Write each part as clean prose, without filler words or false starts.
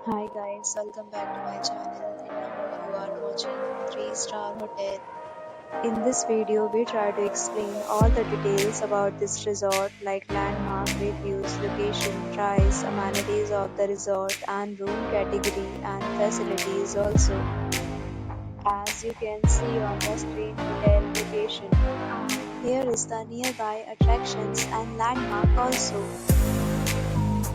Hi guys, welcome back to my channel and now you are watching 3-star hotel. In this video, we try to explain all the details about this resort like landmark, reviews, location, price, amenities of the resort and room category and facilities also. As you can see on the screen, hotel location. Here is the nearby attractions and landmark also.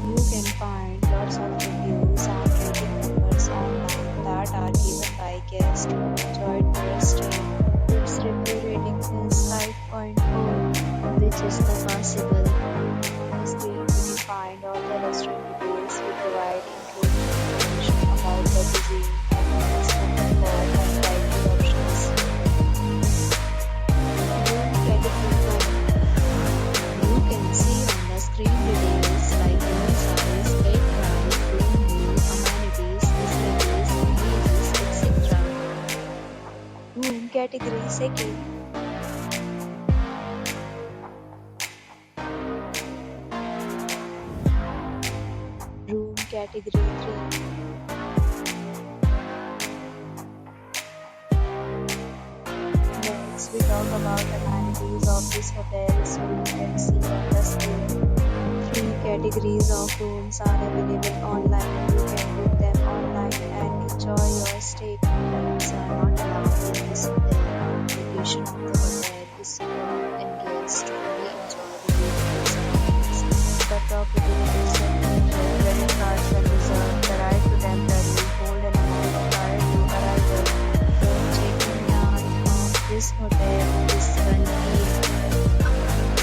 You can find lots of reviews and rating numbers online that are given by guests who enjoyed their stay. Its review rating is 5.4, which is the possible. On the screen, you can find all the restaurant details we provide, including information about the cuisine and meals open for and variety options. Room category 1. You can see on the screen details like room size, bed type, room view, amenities, facilities, meals, etc. Room category 2. Room category 3. Next, we talk about amenities of this hotel, so you can see on the screen. 3 categories of rooms are available online. You can book them online and enjoy your stay. Pets are not allowed in this hotel. Location of the hotel is superb and guests truly enjoy the beautiful surroundings. The property is signature credit cards are reserved. The right to temporarily hold an amount prior to arrival. The check-in time of this hotel is 1 p.m.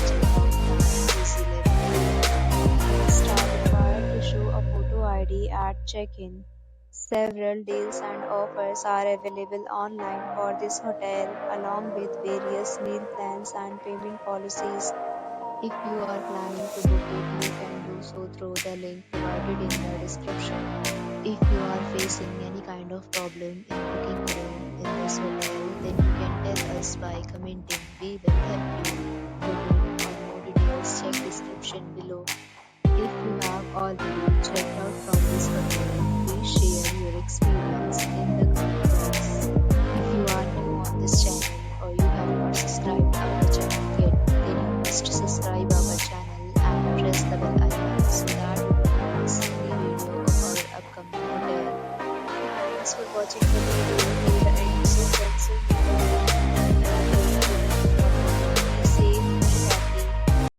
Check-out time is 11 p.m. Guests are required to show a photo ID at check-in. Several deals and offers are available online for this hotel, along with various meal plans and payment policies. If you are planning to book it, you can do so through the link provided in the description. If you are facing any kind of problem in booking a room in this hotel, then you can tell us by commenting. We will help you. To book or more details, check description below. If you have already checked out from this hotel, please share your experience in the comment box. If you are new on this channel or you have not subscribed our channel yet, then you must subscribe our channel and press the bell icon so that you don't miss any video of our upcoming hotel. Thanks for watching the video.